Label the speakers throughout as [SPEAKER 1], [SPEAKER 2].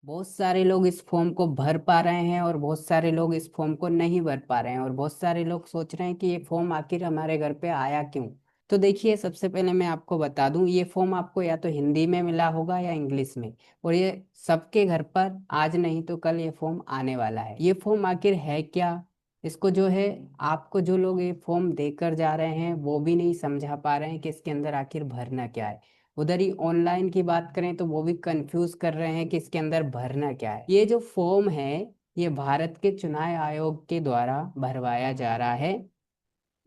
[SPEAKER 1] बहुत सारे लोग इस फॉर्म को भर पा रहे हैं और बहुत सारे लोग इस फॉर्म को नहीं भर पा रहे हैं और बहुत सारे लोग सोच रहे हैं कि ये फॉर्म आखिर हमारे घर पे आया क्यों। तो देखिए, सबसे पहले मैं आपको बता दूं, ये फॉर्म आपको या तो हिंदी में मिला होगा या इंग्लिश में। और ये सबके घर पर आज नहीं तो कल ये फॉर्म आने वाला है। ये फॉर्म आखिर है क्या, इसको जो है, आपको जो लोग ये फॉर्म देकर जा रहे हैं वो भी नहीं समझा पा रहे हैं कि इसके अंदर आखिर भरना क्या है। उधर ही ऑनलाइन की बात करें तो वो भी कंफ्यूज कर रहे हैं कि इसके अंदर भरना क्या है। ये जो फॉर्म है, ये भारत के चुनाव आयोग के द्वारा भरवाया जा रहा है।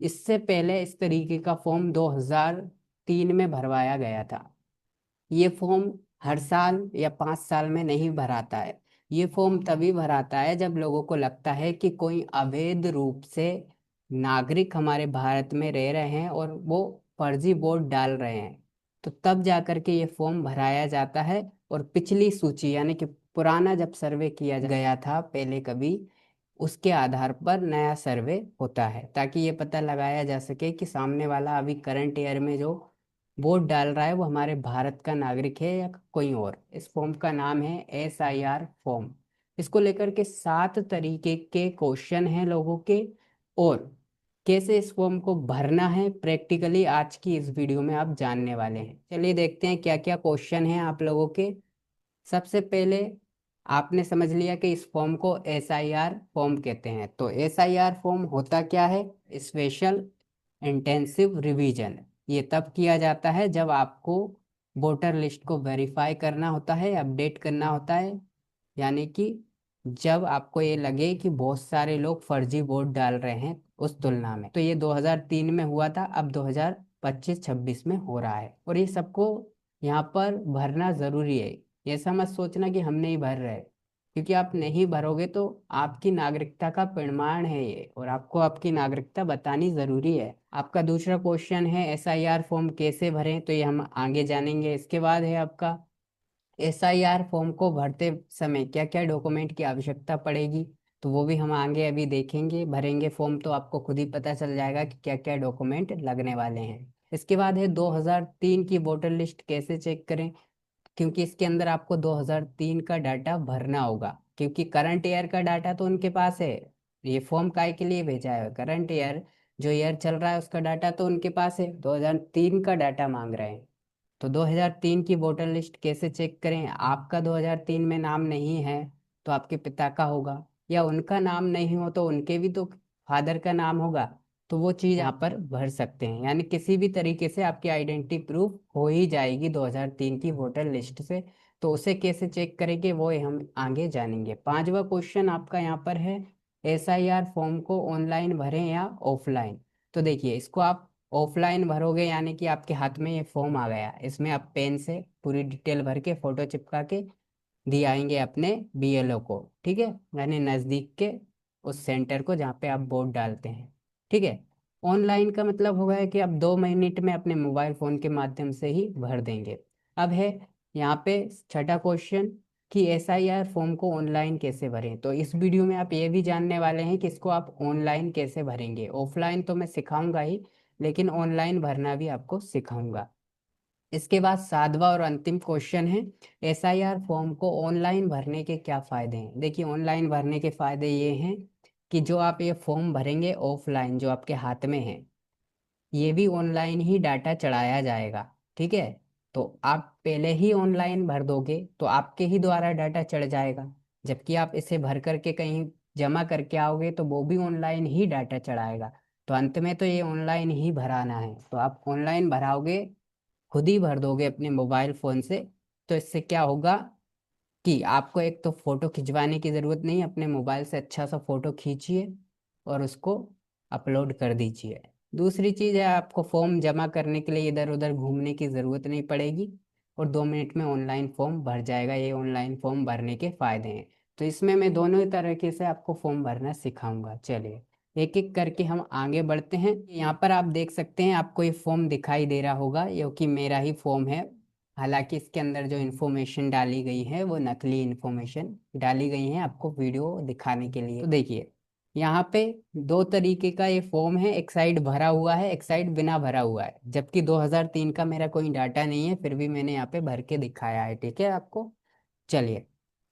[SPEAKER 1] इससे पहले इस तरीके का फॉर्म 2003 में भरवाया गया था। ये फॉर्म हर साल या 5 साल में नहीं भराता है। ये फॉर्म तभी भराता है जब लोगों को लगता है कि कोई अवैध रूप से नागरिक हमारे भारत में रह रहे हैं और वो फर्जी वोट डाल रहे हैं। तो तब जाकर के ये फॉर्म भराया जाता है। और पिछली सूची यानी कि पुराना जब सर्वे किया गया था पहले कभी, उसके आधार पर नया सर्वे होता है, ताकि ये पता लगाया जा सके कि सामने वाला अभी करंट ईयर में जो वोट डाल रहा है वो हमारे भारत का नागरिक है या कोई और। इस फॉर्म का नाम है SIR फॉर्म। इसको लेकर के 7 तरीके के क्वेश्चन हैं लोगों के। और कैसे इस फॉर्म को भरना है प्रैक्टिकली आज की इस वीडियो में आप जानने वाले हैं। चलिए देखते हैं क्या क्या क्वेश्चन हैं आप लोगों के। सबसे पहले, आपने समझ लिया कि इस फॉर्म को SIR फॉर्म कहते हैं। तो SIR फॉर्म होता क्या है? Special intensive revision. ये तब किया जाता है जब आपको वोटर लिस्ट को वेरीफाई करना होता है, अपडेट करना होता है। यानी कि जब आपको ये लगे कि बहुत सारे लोग फर्जी वोट डाल रहे हैं उस तुलना में। तो ये 2003 में हुआ था, अब 2025-26 में हो रहा है। और ये सबको यहाँ पर भरना जरूरी है। ये ऐसा मत सोचना कि हम नहीं भर रहे, क्योंकि आप नहीं भरोगे तो आपकी नागरिकता का प्रमाण है ये, और आपको आपकी नागरिकता बतानी जरूरी है। आपका दूसरा क्वेश्चन है SIR फॉर्म कैसे भरें, तो ये हम आगे जानेंगे। इसके बाद है आपका SIR फॉर्म को भरते समय क्या क्या डॉक्यूमेंट की आवश्यकता पड़ेगी, तो वो भी हम आगे अभी देखेंगे। भरेंगे फॉर्म तो आपको खुद ही पता चल जाएगा कि क्या क्या डॉक्यूमेंट लगने वाले हैं। इसके बाद है 2003 की वोटर लिस्ट कैसे चेक करें, क्योंकि इसके अंदर आपको 2003 का डाटा भरना होगा, क्योंकि करंट ईयर का डाटा तो उनके पास है। ये फॉर्म काय के लिए भेजा है? करंट ईयर जो ईयर चल रहा है उसका डाटा तो उनके पास है, 2003 का डाटा मांग रहे हैं। तो 2003 की वोटर लिस्ट कैसे चेक करें? आपका 2003 में नाम नहीं है तो आपके पिता का होगा, या उनका नाम नहीं हो तो उनके भी तो फादर का नाम होगा। तो वो चीज़ यहाँ पर भर सकते हैं, यानी किसी भी तरीके से आपकी आइडेंटिटी प्रूफ हो ही जाएगी 2003 की वोटर लिस्ट से। तो उसे कैसे चेक करेंगे वो हम आगे जानेंगे। पांचवा क्वेश्चन आपका यहाँ पर है, SIR फॉर्म को ऑनलाइन भरें या ऑफलाइन। तो देखिए, इसको आप ऑफलाइन भरोगे यानी कि आपके हाथ में ये फॉर्म आ गया, इसमें आप पेन से पूरी डिटेल भर के फोटो चिपका के दिए आएंगे अपने BLO को, ठीक है, यानी नज़दीक के उस सेंटर को जहाँ पे आप वोट डालते हैं। ठीक है। ऑनलाइन का मतलब होगा है कि आप 2 मिनट में अपने मोबाइल फ़ोन के माध्यम से ही भर देंगे। अब है यहाँ पे छठा क्वेश्चन कि SIR फॉर्म को ऑनलाइन कैसे भरें। तो इस वीडियो में आप ये भी जानने वाले हैं कि इसको आप ऑनलाइन कैसे भरेंगे। ऑफलाइन तो मैं सिखाऊंगा ही, लेकिन ऑनलाइन भरना भी आपको सिखाऊंगा। इसके बाद सातवां और अंतिम क्वेश्चन है, SIR फॉर्म को ऑनलाइन भरने के क्या फायदे हैं। देखिए, ऑनलाइन भरने के फायदे ये हैं कि जो आप ये फॉर्म भरेंगे ऑफलाइन, जो आपके हाथ में है, ये भी ऑनलाइन ही डाटा चढ़ाया जाएगा। ठीक है। तो आप पहले ही ऑनलाइन भर दोगे तो आपके ही द्वारा डाटा चढ़ जाएगा, जबकि आप इसे भर करके कहीं जमा करके आओगे तो वो भी ऑनलाइन ही डाटा चढ़ाएगा। तो अंत में तो ये ऑनलाइन ही भराना है, तो आप ऑनलाइन भराओगे, खुद ही भर दोगे अपने मोबाइल फ़ोन से। तो इससे क्या होगा कि आपको एक तो फ़ोटो खिंचवाने की ज़रूरत नहीं, अपने मोबाइल से अच्छा सा फ़ोटो खींचिए और उसको अपलोड कर दीजिए। दूसरी चीज़ है, आपको फॉर्म जमा करने के लिए इधर उधर घूमने की ज़रूरत नहीं पड़ेगी, और 2 मिनट में ऑनलाइन फॉर्म भर जाएगा। ये ऑनलाइन फॉर्म भरने के फ़ायदे हैं। तो इसमें मैं दोनों ही तरीके से आपको फॉर्म भरना सिखाऊंगा। चलिए एक एक करके हम आगे बढ़ते हैं। यहाँ पर आप देख सकते हैं, आपको ये फॉर्म दिखाई दे रहा होगा, ये कि मेरा ही फॉर्म है। हालांकि इसके अंदर जो इन्फॉर्मेशन डाली गई है वो नकली इन्फॉर्मेशन डाली गई है आपको वीडियो दिखाने के लिए। तो देखिए, यहाँ पे 2 तरीके का ये फॉर्म है, एक साइड भरा हुआ है, एक साइड बिना भरा हुआ है। जबकि 2003 का मेरा कोई डाटा नहीं है, फिर भी मैंने यहाँ पे भर के दिखाया है, ठीक है आपको। चलिए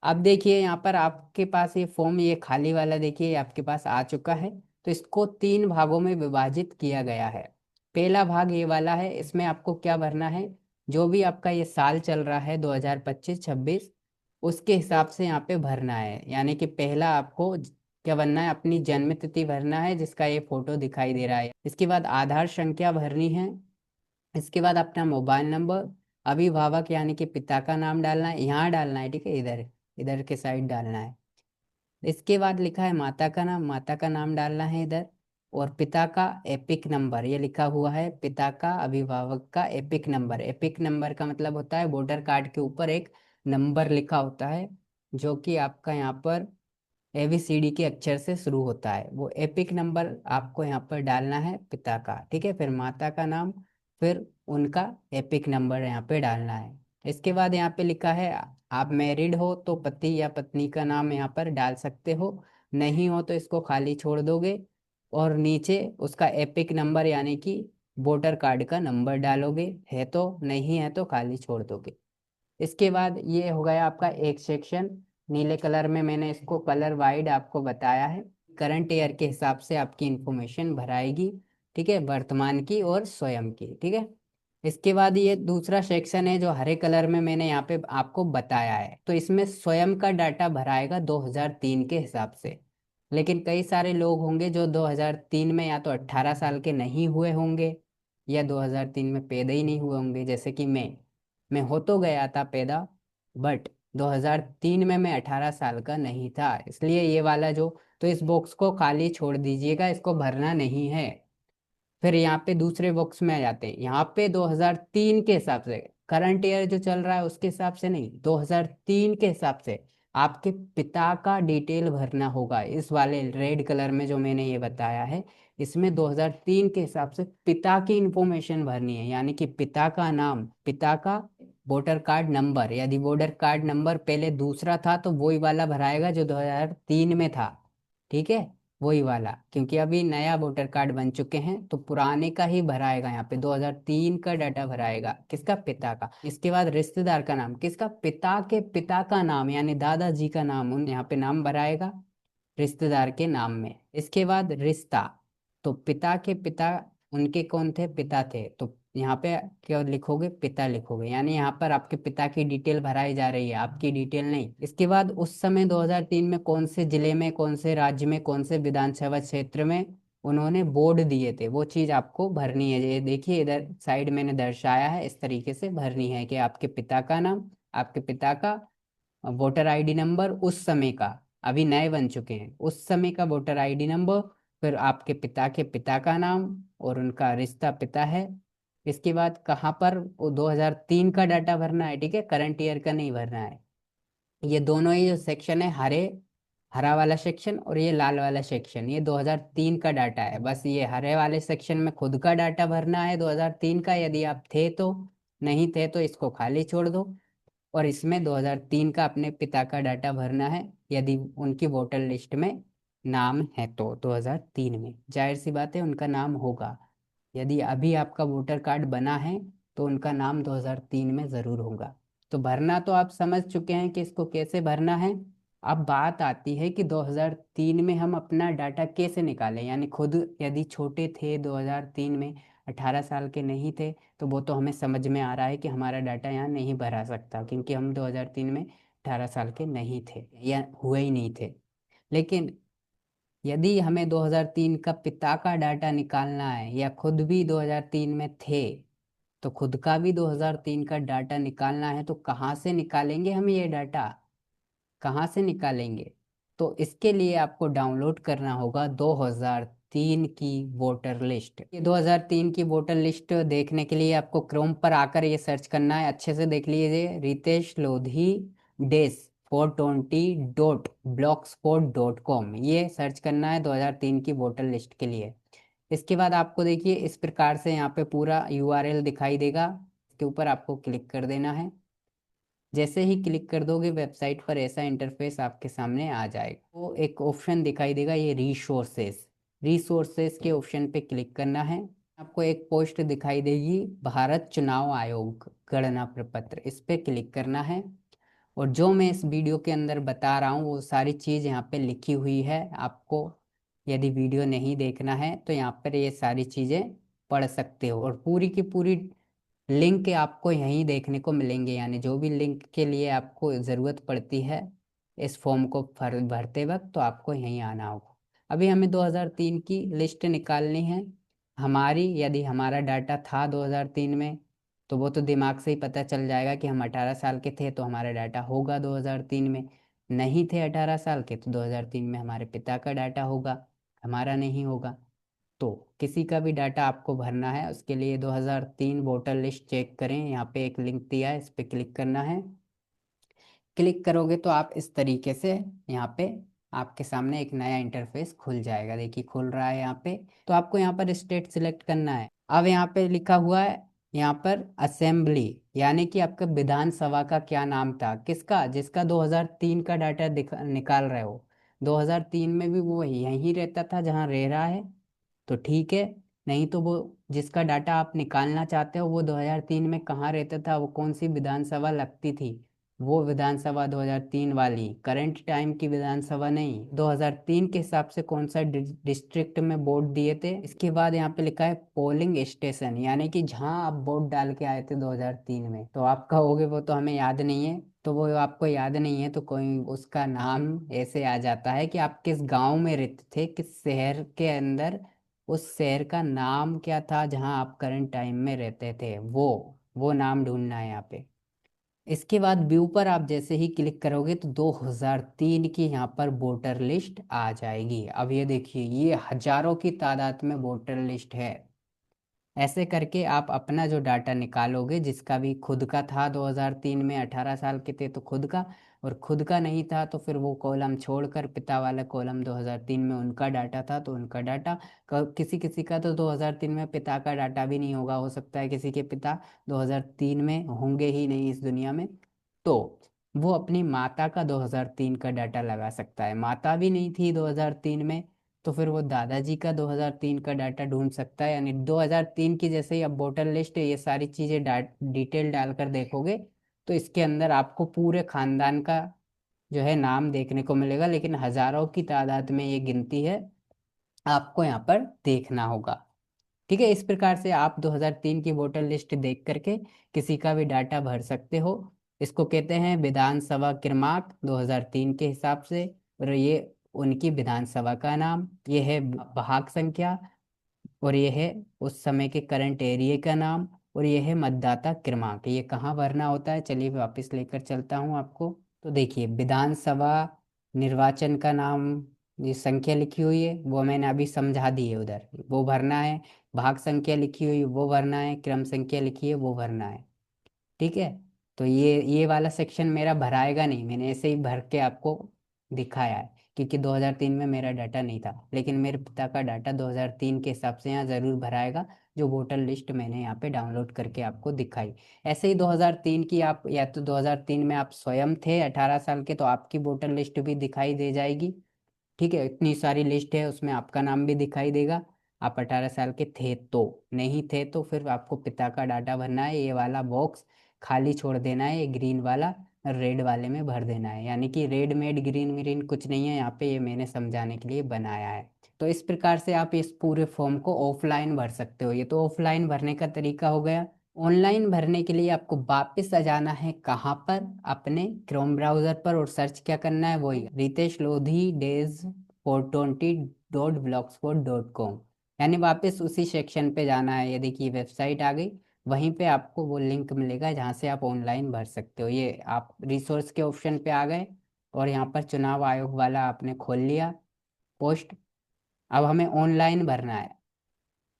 [SPEAKER 1] अब देखिए यहाँ पर आपके पास ये फॉर्म, ये खाली वाला देखिए आपके पास आ चुका है। तो इसको तीन भागों में विभाजित किया गया है। पहला भाग ये वाला है, इसमें आपको क्या भरना है, जो भी आपका ये साल चल रहा है 2025-26, उसके हिसाब से यहाँ पे भरना है। यानी कि पहला आपको क्या भरना है, अपनी जन्म तिथि भरना है जिसका ये फोटो दिखाई दे रहा है। इसके बाद आधार संख्या भरनी है। इसके बाद अपना मोबाइल नंबर, अभिभावक यानी कि पिता का नाम डालना है, यहाँ डालना है, ठीक है, इधर इधर के साइड डालना है। इसके बाद लिखा है माता का नाम, माता का नाम डालना है इधर। और पिता का एपिक नंबर, ये लिखा हुआ है पिता का, अभिभावक का एपिक नंबर। एपिक नंबर का मतलब होता है वोटर कार्ड के ऊपर एक नंबर लिखा होता है, जो कि आपका यहाँ पर ABCD के अक्षर से शुरू होता है। वो एपिक नंबर आपको यहाँ पर डालना है पिता का, ठीक है। फिर माता का नाम, फिर उनका एपिक नंबर यहाँ पे डालना है। इसके बाद यहाँ पे लिखा है, आप मैरिड हो तो पति या पत्नी का नाम यहाँ पर डाल सकते हो, नहीं हो तो इसको खाली छोड़ दोगे। और नीचे उसका एपिक नंबर यानी कि वोटर कार्ड का नंबर डालोगे, है तो, नहीं है तो खाली छोड़ दोगे। इसके बाद ये हो गया आपका एक सेक्शन। नीले कलर में मैंने इसको कलर वाइड आपको बताया है। करंट ईयर के हिसाब से आपकी इंफॉर्मेशन भराएगी, ठीक है, वर्तमान की और स्वयं की, ठीक है। इसके बाद ये दूसरा सेक्शन है जो हरे कलर में मैंने यहाँ पे आपको बताया है। तो इसमें स्वयं का डाटा भराएगा 2003 के हिसाब से। लेकिन कई सारे लोग होंगे जो 2003 में या तो 18 साल के नहीं हुए होंगे, या 2003 में पैदा ही नहीं हुए होंगे, जैसे कि मैं हो तो गया था पैदा, बट 2003 में मैं 18 साल का नहीं था, इसलिए ये वाला जो, तो इस बॉक्स को खाली छोड़ दीजिएगा, इसको भरना नहीं है। फिर यहाँ पे दूसरे बॉक्स में आ जाते हैं। यहाँ पे 2003 के हिसाब से, करंट ईयर जो चल रहा है उसके हिसाब से नहीं, 2003 के हिसाब से आपके पिता का डिटेल भरना होगा। इस वाले रेड कलर में जो मैंने ये बताया है, इसमें 2003 के हिसाब से पिता की इंफॉर्मेशन भरनी है। यानी कि पिता का नाम, पिता का वोटर कार्ड नंबर, यदि वोटर कार्ड नंबर पहले दूसरा था तो वही वाला भराएगा जो 2003 में था, ठीक है, वही वाला। क्योंकि अभी नया वोटर कार्ड बन चुके हैं तो पुराने का ही भराएगा। यहाँ पे 2003 का डाटा भराएगा, किसका, पिता का। इसके बाद रिश्तेदार का नाम, किसका, पिता के पिता का नाम यानी दादाजी का नाम, उन यहाँ पे नाम भराएगा रिश्तेदार के नाम में। इसके बाद रिश्ता, तो पिता के पिता, उनके कौन थे, पिता थे, तो यहाँ पे क्या लिखोगे, पिता लिखोगे। यानी यहाँ पर आपके पिता की डिटेल भराई जा रही है, आपकी डिटेल नहीं। इसके बाद उस समय 2003 में कौन से जिले में, कौन से राज्य में, कौन से विधानसभा क्षेत्र में उन्होंने वोट दिए थे, वो चीज आपको भरनी है। ये देखिए इधर साइड मैंने दर्शाया है, इस तरीके से भरनी है कि आपके पिता का नाम, आपके पिता का वोटर आईडी नंबर उस समय का, अभी नए बन चुके हैं, उस समय का वोटर आईडी नंबर, फिर आपके पिता के पिता का नाम और उनका रिश्ता पिता है। इसके बाद कहाँ पर, वो 2003 का डाटा भरना है, ठीक है, करंट ईयर का नहीं भरना है। ये दोनों ही जो सेक्शन है, हरा वाला सेक्शन और ये लाल वाला सेक्शन, ये 2003 का डाटा है। बस ये हरे वाले सेक्शन में खुद का डाटा भरना है 2003 का, यदि आप थे तो, नहीं थे तो इसको खाली छोड़ दो। और इसमें 2003 का अपने पिता का डाटा भरना है, यदि उनकी वोटर लिस्ट में नाम है तो 2003 में, जाहिर सी बात है उनका नाम होगा। यदि अभी आपका वोटर कार्ड बना है तो उनका नाम 2003 में ज़रूर होगा। तो भरना तो आप समझ चुके हैं कि इसको कैसे भरना है। अब बात आती है कि 2003 में हम अपना डाटा कैसे निकालें, यानी खुद यदि छोटे थे 2003 में, 18 साल के नहीं थे, तो वो तो हमें समझ में आ रहा है कि हमारा डाटा यहाँ नहीं भरा सकता, क्योंकि हम 2003 में 18 साल के नहीं थे या हुए ही नहीं थे। लेकिन यदि हमें 2003 का पिता का डाटा निकालना है, या खुद भी 2003 में थे तो खुद का भी 2003 का डाटा निकालना है, तो कहाँ से निकालेंगे हम ये डाटा, कहाँ से निकालेंगे। तो इसके लिए आपको डाउनलोड करना होगा 2003 की वोटर लिस्ट। ये 2003 की वोटर लिस्ट देखने के लिए आपको क्रोम पर आकर ये सर्च करना है, अच्छे से देख लीजिए, रितेश लोधी डेस 420.blogspot.com, ये सर्च करना है 2003 की वोटर लिस्ट के लिए। इसके बाद आपको देखिए इस प्रकार से यहाँ पे पूरा URL दिखाई देगा, इसके ऊपर आपको क्लिक कर देना है। जैसे ही क्लिक कर दोगे वेबसाइट पर ऐसा इंटरफेस आपके सामने आ जाएगा। तो एक ऑप्शन दिखाई देगा, ये रिसोर्सेस, रिसोर्सेस के ऑप्शन पे क्लिक करना है। आपको एक पोस्ट दिखाई देगी, भारत चुनाव आयोग गणना प्रपत्र, इस पे क्लिक करना है। और जो मैं इस वीडियो के अंदर बता रहा हूँ वो सारी चीज़ यहाँ पे लिखी हुई है। आपको यदि वीडियो नहीं देखना है तो यहाँ पर ये सारी चीज़ें पढ़ सकते हो, और पूरी की पूरी लिंक आपको यहीं देखने को मिलेंगे। यानी जो भी लिंक के लिए आपको ज़रूरत पड़ती है इस फॉर्म को भरते वक्त, तो आपको यहीं आना होगा। अभी हमें 2003 की लिस्ट निकालनी है हमारी। यदि हमारा डाटा था 2003 में तो वो तो दिमाग से ही पता चल जाएगा कि हम 18 साल के थे, तो हमारा डाटा होगा 2003 में। नहीं थे 18 साल के तो 2003 में हमारे पिता का डाटा होगा, हमारा नहीं होगा। तो किसी का भी डाटा आपको भरना है उसके लिए 2003 वोटर लिस्ट चेक करें। यहाँ पे एक लिंक दिया है, इस पे क्लिक करना है। क्लिक करोगे तो आप इस तरीके से यहाँ पे आपके सामने एक नया इंटरफेस खुल जाएगा। देखिए खुल रहा है यहाँ पे। तो आपको यहाँ पर स्टेट सिलेक्ट करना है। अब यहाँ पे लिखा हुआ है यहाँ पर असेंबली, यानी कि आपका विधानसभा का क्या नाम था, किसका, जिसका 2003 का डाटा निकाल रहे हो। 2003 में भी वो यहीं रहता था जहाँ रह रहा है तो ठीक है। नहीं तो वो जिसका डाटा आप निकालना चाहते हो वो 2003 में कहाँ रहता था, वो कौन सी विधानसभा लगती थी, वो विधानसभा 2003 वाली, करंट टाइम की विधानसभा नहीं। 2003 के हिसाब से कौन सा डिस्ट्रिक्ट में वोट दिए थे। इसके बाद यहाँ पे लिखा है पोलिंग स्टेशन, यानी कि जहाँ आप वोट डाल के आए थे 2003 में। तो आप कहोगे वो तो हमें याद नहीं है, तो वो आपको याद नहीं है तो कोई उसका नाम ऐसे आ जाता है कि आप किस गांव में रहते थे, किस शहर के अंदर, उस शहर का नाम क्या था जहां आप करंट टाइम में रहते थे, वो नाम ढूंढना है यहाँ पे। इसके बाद व्यू पर आप जैसे ही क्लिक करोगे तो 2003 की यहाँ पर वोटर लिस्ट आ जाएगी। अब ये देखिए ये हजारों की तादाद में वोटर लिस्ट है। ऐसे करके आप अपना जो डाटा निकालोगे, जिसका भी खुद का था 2003 में 18 साल के थे तो खुद का, और खुद का नहीं था तो फिर वो कॉलम छोड़कर पिता वाला कॉलम 2003 में उनका डाटा था तो उनका डाटा। किसी किसी का तो 2003 में पिता का डाटा भी नहीं होगा, हो सकता है किसी के पिता 2003 में होंगे ही नहीं इस दुनिया में, तो वो अपनी माता का 2003 का डाटा लगा सकता है। माता भी नहीं थी 2003 में तो फिर वो दादाजी का 2003 का डाटा ढूंढ सकता है। यानी 2003 की जैसे ही अब वोटर लिस्ट ये सारी चीज़ें डिटेल डालकर देखोगे तो इसके अंदर आपको पूरे खानदान का जो है नाम देखने को मिलेगा, लेकिन हजारों की तादाद में ये गिनती है, आपको यहाँ पर देखना होगा। ठीक है, इस प्रकार से आप 2003 की वोटर लिस्ट देख करके किसी का भी डाटा भर सकते हो। इसको कहते हैं विधानसभा क्रमांक 2003 के हिसाब से, और ये उनकी विधानसभा का नाम, ये है भाग संख्या, और ये है उस समय के करंट एरिया का नाम, और ये है मतदाता क्रमांक। ये कहाँ भरना होता है चलिए वापस लेकर चलता हूँ आपको। तो देखिए विधानसभा निर्वाचन का नाम, ये संख्या लिखी हुई है वो मैंने अभी समझा दी है उधर, वो भरना है। भाग संख्या लिखी हुई वो भरना है, क्रम संख्या लिखी है वो भरना है। ठीक है, तो ये वाला सेक्शन मेरा भराएगा नहीं, मैंने ऐसे ही भर के आपको दिखाया है क्योंकि 2003 में मेरा डाटा नहीं था, लेकिन मेरे पिता का डाटा 2003 के हिसाब से यहाँ ज़रूर भराएगा, जो वोटर लिस्ट मैंने यहाँ पे डाउनलोड करके आपको दिखाई। ऐसे ही 2003 की आप, या तो 2003 में आप स्वयं थे 18 साल के तो आपकी वोटर लिस्ट भी दिखाई दे जाएगी। ठीक है, इतनी सारी लिस्ट है उसमें आपका नाम भी दिखाई देगा। आप 18 साल के थे तो, नहीं थे तो फिर आपको पिता का डाटा भरना है, ये वाला बॉक्स खाली छोड़ देना है, ये ग्रीन वाला रेड वाले में भर देना है। यानी कि रेड मेड ग्रीन ग्रीन कुछ नहीं है यहाँ पे, ये मैंने समझाने के लिए बनाया है। तो इस प्रकार से आप इस पूरे फॉर्म को ऑफलाइन भर सकते हो। ये तो ऑफलाइन भरने का तरीका हो गया। ऑनलाइन भरने के लिए आपको वापस आ जाना है कहाँ पर, अपने क्रोम ब्राउजर पर, और सर्च क्या करना है, वही रितेश लोधी डेज 420.blogspot.com, यानी वापस उसी सेक्शन पे जाना है। ये देखिए वेबसाइट आ गई, वहीं पे आपको वो लिंक मिलेगा जहाँ से आप ऑनलाइन भर सकते हो। ये आप रिसोर्स के ऑप्शन पे आ गए और यहाँ पर चुनाव आयोग वाला आपने खोल लिया पोस्ट। अब हमें ऑनलाइन भरना है,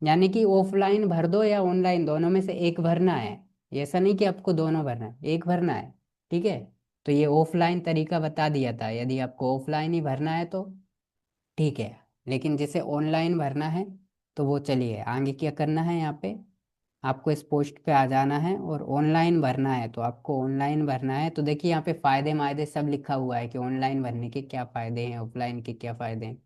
[SPEAKER 1] यानी कि ऑफलाइन भर दो या ऑनलाइन, दोनों में से एक भरना है। ये ऐसा नहीं कि आपको दोनों भरना है, एक भरना है। ठीक है, तो ये ऑफलाइन तरीका बता दिया था, यदि आपको ऑफलाइन ही भरना है तो ठीक है, लेकिन जैसे ऑनलाइन भरना है तो वो चलिए आगे क्या करना है। यहाँ पे आपको इस पोस्ट पे आ जाना है, और ऑनलाइन भरना है तो आपको ऑनलाइन भरना है। तो देखिए यहाँ पे फायदे मायदे सब लिखा हुआ है कि ऑनलाइन भरने के क्या फायदे हैं, ऑफलाइन के क्या फायदे हैं।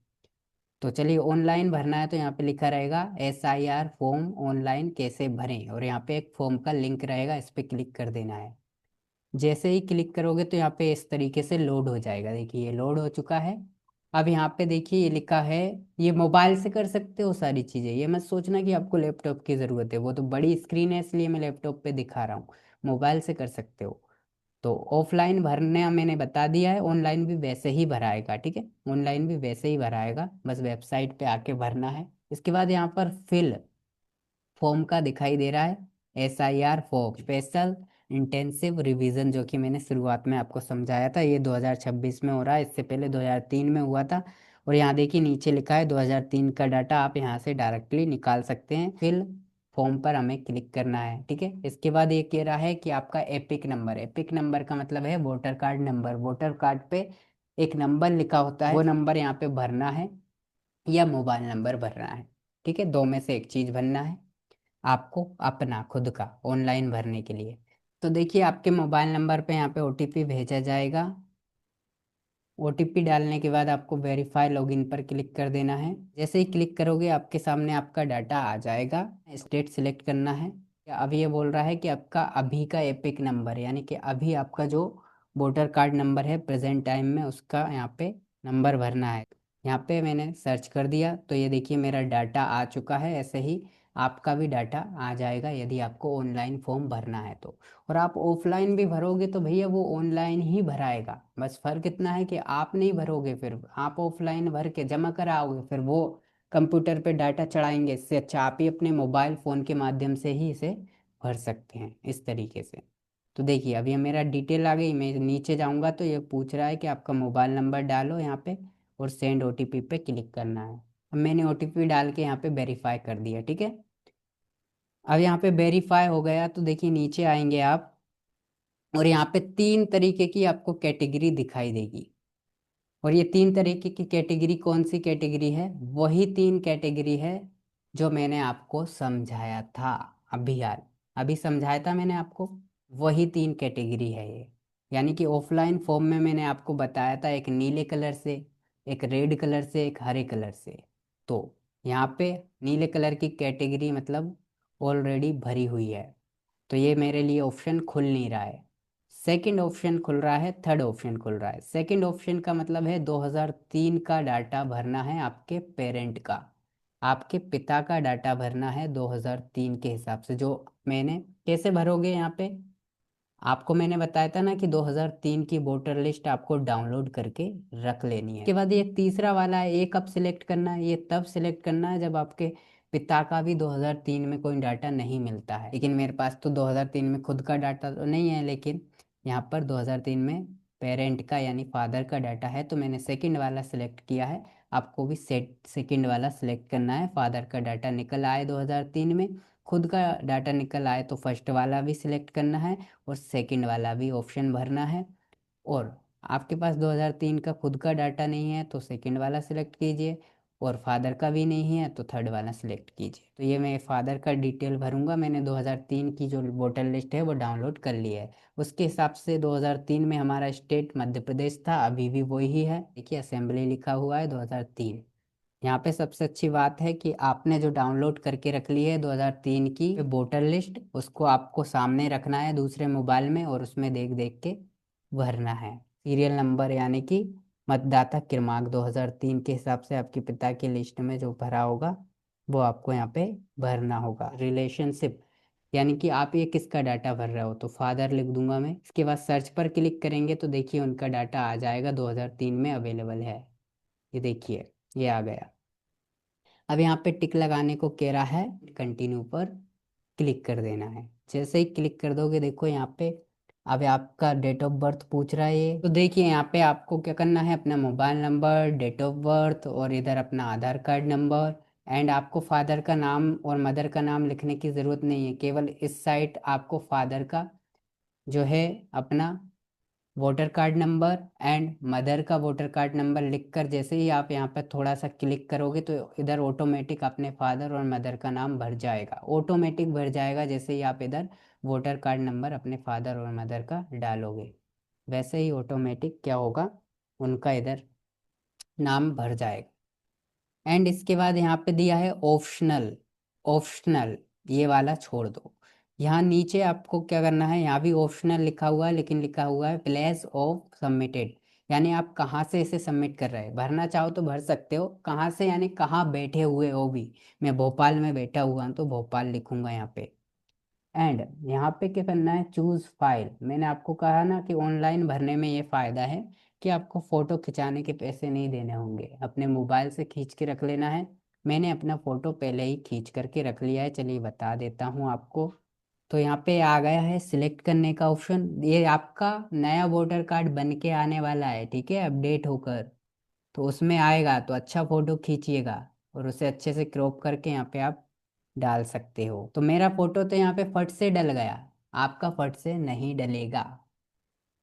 [SPEAKER 1] तो चलिए ऑनलाइन भरना है तो यहाँ पे लिखा रहेगा SIR फॉर्म ऑनलाइन कैसे भरें, और यहाँ पे एक फॉर्म का लिंक रहेगा, इस पे क्लिक कर देना है। जैसे ही क्लिक करोगे तो यहाँ पे इस तरीके से लोड हो जाएगा। देखिए ये लोड हो चुका है। अब यहाँ पे देखिए ये लिखा है, ये मोबाइल से कर सकते हो सारी चीज़ें, ये मत सोचना कि आपको लैपटॉप की ज़रूरत है, वो तो बड़ी स्क्रीन है इसलिए मैं लैपटॉप पे दिखा रहा हूँ। मोबाइल से कर सकते हो। तो ऑफलाइन भरना मैंने बता दिया है, ऑनलाइन भी वैसे ही भराएगा, ठीक है, ऑनलाइन भी वैसे ही भराएगा, बस वेबसाइट पे आके भरना है। इसके बाद यहाँ पर फिल फॉर्म का दिखाई दे रहा है, SIR form special intensive revision, जो कि मैंने शुरुआत में आपको समझाया था, ये 2026 में हो रहा है, इससे पहले 2003 में हुआ था। और यहाँ देखिए नीचे लिखा है 2003 का डाटा, आप यहाँ से डायरेक्टली निकाल सकते हैं। फिल फॉर्म पर हमें क्लिक करना है, ठीक है। इसके बाद ये कह रहा है कि आपका एपिक नंबर, एपिक नंबर का मतलब है voter card number, voter card पे एक नंबर लिखा होता है, वो नंबर यहाँ पे भरना है, या मोबाइल नंबर भरना है, ठीक है, दो में से एक चीज़ भरना है आपको, अपना खुद का ऑनलाइन भरने के लिए। तो देखिए आपके मोबाइल नंबर पे यहाँ पे OTP भेजा जाएगा। OTP डालने के बाद आपको वेरीफाई लॉगिन पर क्लिक कर देना है। जैसे ही क्लिक करोगे आपके सामने आपका डाटा आ जाएगा, स्टेट सिलेक्ट करना है। अब ये बोल रहा है कि आपका अभी का एपिक नंबर, यानी कि अभी आपका जो वोटर कार्ड नंबर है प्रेजेंट टाइम में, उसका यहाँ पे नंबर भरना है। यहाँ पे मैंने सर्च कर दिया तो ये देखिए मेरा डाटा आ चुका है। ऐसे ही आपका भी डाटा आ जाएगा यदि आपको ऑनलाइन फॉर्म भरना है तो। और आप ऑफलाइन भी भरोगे तो भैया वो ऑनलाइन ही भराएगा, बस फर्क इतना है कि आप नहीं भरोगे, फिर आप ऑफलाइन भर के जमा कराओगे, फिर वो कंप्यूटर पे डाटा चढ़ाएंगे। इससे अच्छा आप ही अपने मोबाइल फ़ोन के माध्यम से ही इसे भर सकते हैं इस तरीके से। तो देखिए अभी मेरा डिटेल आ गई, मैं नीचे जाऊंगा तो ये पूछ रहा है कि आपका मोबाइल नंबर डालो यहाँ पे, और सेंड OTP पे क्लिक करना है। अब मैंने OTP डाल के यहाँ पे वेरीफाई कर दिया, ठीक है। अब यहाँ पे वेरीफाई हो गया तो देखिए नीचे आएंगे आप, और यहाँ पे तीन तरीके की आपको कैटेगरी दिखाई देगी। और ये तीन तरीके की कैटेगरी कौन सी कैटेगरी है? वही तीन कैटेगरी है जो मैंने आपको समझाया था अभी यार, अभी समझाया था मैंने आपको, वही तीन कैटेगरी है ये। यानी कि ऑफलाइन फॉर्म में मैंने आपको बताया था एक नीले कलर से, एक रेड कलर से, एक हरे कलर से। तो यहाँ पे नीले कलर की कैटेगरी मतलब ऑलरेडी भरी हुई है, तो ये मेरे लिए ऑप्शन खुल नहीं रहा है। सेकंड ऑप्शन खुल रहा है, थर्ड ऑप्शन खुल रहा है। सेकंड ऑप्शन का मतलब है 2003 का डाटा भरना है आपके पेरेंट का, आपके पिता का डाटा भरना है 2003 के हिसाब से। जो मैंने कैसे भरोगे यहाँ पे, आपको मैंने बताया था ना कि 2003 की वोटर लिस्ट आपको डाउनलोड करके रख लेनी है। उसके बाद ये तीसरा वाला है, ये कब सिलेक्ट करना है? ये तब सिलेक्ट करना है जब आपके पिता का भी 2003 में कोई डाटा नहीं मिलता है। लेकिन मेरे पास तो 2003 में खुद का डाटा तो नहीं है, लेकिन यहाँ पर 2003 में पेरेंट का यानी फादर का डाटा है, तो मैंने सेकंड वाला सिलेक्ट किया है। आपको भी सेकंड वाला सिलेक्ट करना है। फादर का डाटा निकल आए 2003 में, खुद का डाटा निकल आए तो फर्स्ट वाला भी सिलेक्ट करना है, और सेकंड वाला भी ऑप्शन भरना है। और आपके पास 2003 का खुद का डाटा नहीं है तो सेकंड वाला सिलेक्ट कीजिए, और फादर का भी नहीं है तो थर्ड वाला सिलेक्ट कीजिए। तो ये मैं फादर का डिटेल भरूंगा, मैंने 2003 की जो वोटर लिस्ट है वो डाउनलोड कर ली है। उसके हिसाब से 2003 में हमारा स्टेट मध्य प्रदेश था, अभी भी वही है, देखिए असेंबली लिखा हुआ है 2003। यहाँ पे सबसे अच्छी बात है कि आपने जो डाउनलोड करके रख ली है 2003 की वोटर लिस्ट, उसको आपको सामने रखना है दूसरे मोबाइल में, और उसमें देख देख के भरना है। सीरियल नंबर यानी कि मतदाता क्रमांक 2003 के हिसाब से आपके पिता की लिस्ट में जो भरा होगा वो आपको यहाँ पे भरना होगा। रिलेशनशिप यानी कि आप ये किसका डाटा भर रहे हो, तो फादर लिख दूंगा मैं। इसके बाद सर्च पर क्लिक करेंगे तो देखिए उनका डाटा आ जाएगा, 2003 में अवेलेबल है। ये देखिए ये आ गया। अब यहाँ पे टिक लगाने को कह रहा है, कंटिन्यू पर क्लिक कर देना है। जैसे ही क्लिक कर दोगे देखो यहाँ पे अब आपका डेट ऑफ बर्थ पूछ रहा है ये, तो देखिए यहाँ पे आपको क्या करना है, अपना mobile number, date of birth, और इधर अपना आधार कार्ड नंबर। एंड आपको फादर का नाम और मदर का नाम लिखने की ज़रूरत नहीं है, केवल इस साइड आपको फादर का जो है अपना voter card number and mother का वोटर कार्ड नंबर लिखकर जैसे ही आप यहाँ पर थोड़ा सा क्लिक करोगे तो इधर ऑटोमेटिक अपने फादर और मदर का नाम भर जाएगा, ऑटोमेटिक भर जाएगा जैसे ही आप इधर वोटर कार्ड नंबर अपने फादर और मदर का डालोगे, वैसे ही ऑटोमेटिक क्या होगा, उनका इधर नाम भर जाएगा। एंड इसके बाद यहाँ पे दिया है ऑप्शनल, ऑप्शनल ये वाला छोड़ दो। यहाँ नीचे आपको क्या करना है, यहाँ भी ऑप्शनल लिखा हुआ है लेकिन लिखा हुआ है प्लेस ऑफ सबमिटेड, यानी आप कहाँ से इसे सबमिट कर रहे हैं। भरना चाहो तो भर सकते हो, कहाँ से यानी कहाँ बैठे हुए हो भी। मैं भोपाल में बैठा हुआ हूँ तो भोपाल लिखूंगा यहाँ पे। एंड यहाँ पे क्या करना है, चूज फाइल। मैंने आपको कहा ना कि ऑनलाइन भरने में ये फ़ायदा है कि आपको फ़ोटो खिंचाने के पैसे नहीं देने होंगे, अपने मोबाइल से खींच के रख लेना है। मैंने अपना फ़ोटो पहले ही खींच करके रख लिया है, चलिए बता देता हूँ आपको। तो यहाँ पे आ गया है सिलेक्ट करने का ऑप्शन। ये आपका नया वोटर कार्ड बन के आने वाला है, ठीक है, अपडेट होकर। तो उसमें आएगा तो अच्छा फ़ोटो खींचिएगा और उसे अच्छे से क्रॉप करके यहाँ पे आप डाल सकते हो। तो मेरा फोटो तो यहाँ पे फट से डल गया, आपका फट से नहीं डलेगा।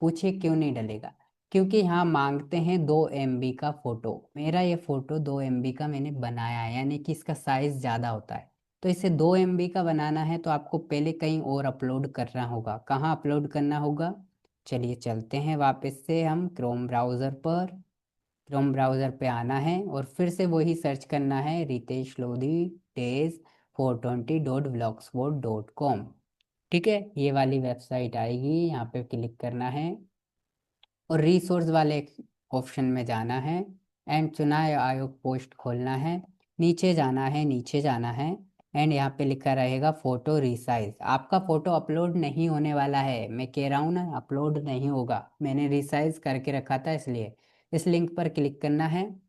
[SPEAKER 1] पूछिए क्यों नहीं डलेगा। क्योंकि यहाँ मांगते हैं 2 MB का फोटो। मेरा ये फोटो 2 MB का मैंने बनाया है, यानी कि इसका साइज ज़्यादा होता है। तो इसे 2 MB का बनाना है तो आपको पहले कहीं और अपलोड करना होगा। कहाँ अपलोड करना होगा, चलिए चलते हैं वापस से हम क्रोम ब्राउज़र पर। क्रोम ब्राउज़र पे आना है और फिर से वही सर्च करना है, रितेश लोधी डेज 420.blogspot.com। ठीक है, ये वाली वेबसाइट आएगी, यहाँ पे क्लिक करना है और रिसोर्स वाले ऑप्शन में जाना है। एंड चुनाव आयोग पोस्ट खोलना है, नीचे जाना है, नीचे जाना है। एंड यहाँ पे लिखा रहेगा फोटो रिसाइज। आपका फोटो अपलोड नहीं होने वाला है, मैं कह रहा हूँ ना, अपलोड नहीं होगा। मैंने रिसाइज करके रखा था इसलिए। इस लिंक पर क्लिक करना है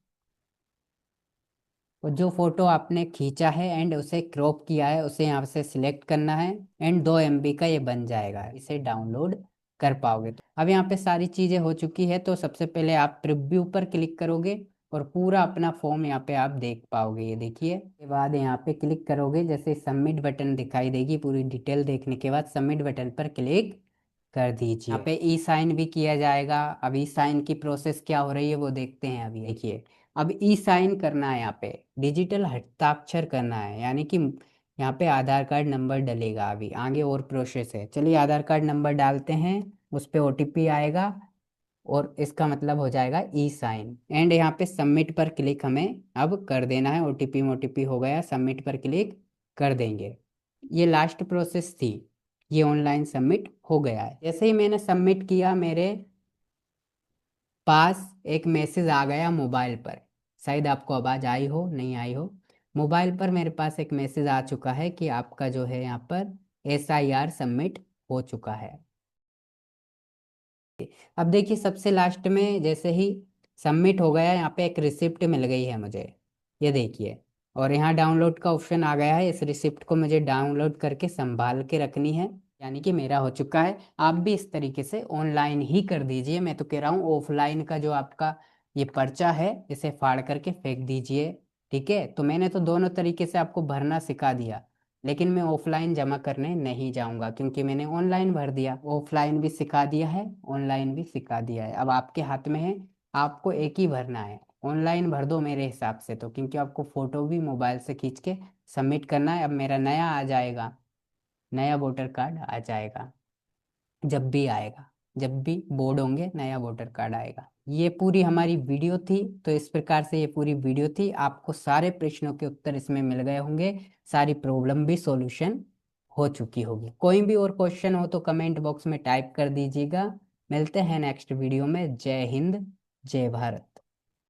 [SPEAKER 1] और जो फोटो आपने खींचा है एंड उसे क्रॉप किया है उसे यहाँ से सिलेक्ट करना है। एंड 2 MB का ये बन जाएगा, इसे डाउनलोड कर पाओगे। तो अब यहाँ पे सारी चीज़ें हो चुकी है, तो सबसे पहले आप प्रिव्यू पर क्लिक करोगे और पूरा अपना फॉर्म यहाँ पे आप देख पाओगे। ये देखिए, के बाद यहाँ पे क्लिक करोगे, जैसे सबमिट बटन दिखाई देगी, पूरी डिटेल देखने के बाद सबमिट बटन पर क्लिक कर दीजिए। यहाँ पे ई साइन भी किया जाएगा। अब ई साइन की प्रोसेस क्या हो रही है वो देखते हैं। अभी देखिए, अब ई साइन करना है, यहाँ पे डिजिटल हस्ताक्षर करना है, यानी कि यहाँ पे आधार कार्ड नंबर डलेगा। अभी आगे और प्रोसेस है, चलिए आधार कार्ड नंबर डालते हैं, उस पर OTP आएगा और इसका मतलब हो जाएगा ई साइन। एंड यहाँ पे सबमिट पर क्लिक हमें अब कर देना है। OTP हो गया, सबमिट पर क्लिक कर देंगे। ये लास्ट प्रोसेस थी, ये ऑनलाइन सबमिट हो गया है। जैसे ही मैंने सबमिट किया, मेरे पास एक मैसेज आ गया मोबाइल पर। शायद आपको आवाज़ आई हो, नहीं आई हो। मोबाइल पर मेरे पास एक मैसेज आ चुका है कि आपका जो है यहाँ पर SIR सबमिट हो चुका है। अब देखिए सबसे लास्ट में जैसे ही सबमिट हो गया, यहाँ पे एक रिसिप्ट मिल गई है मुझे, ये देखिए। और यहाँ डाउनलोड का ऑप्शन आ गया है, इस रिसिप्ट को मुझे डाउनलोड करके संभाल के रखनी है, यानी कि मेरा हो चुका है। आप भी इस तरीके से ऑनलाइन ही कर दीजिए। मैं तो कह रहा हूँ ऑफलाइन का जो आपका ये पर्चा है इसे फाड़ करके फेंक दीजिए। ठीक है, तो मैंने तो दोनों तरीके से आपको भरना सिखा दिया, लेकिन मैं ऑफलाइन जमा करने नहीं जाऊंगा क्योंकि मैंने ऑनलाइन भर दिया। ऑफलाइन भी सिखा दिया है, ऑनलाइन भी सिखा दिया है, अब आपके हाथ में है, आपको एक ही भरना है। ऑनलाइन भर दो मेरे हिसाब से तो, क्योंकि आपको फोटो भी मोबाइल से खींच के सबमिट करना है। अब मेरा नया आ जाएगा, नया वोटर कार्ड आ जाएगा, जब भी आएगा, जब भी बोर्ड होंगे नया वोटर कार्ड आएगा। ये पूरी हमारी वीडियो थी। तो इस प्रकार से ये पूरी वीडियो थी, आपको सारे प्रश्नों के उत्तर इसमें मिल गए होंगे, सारी प्रॉब्लम भी सॉल्यूशन हो चुकी होगी। कोई भी और क्वेश्चन हो तो कमेंट बॉक्स में टाइप कर दीजिएगा। मिलते हैं नेक्स्ट वीडियो में। जय हिंद, जय भारत।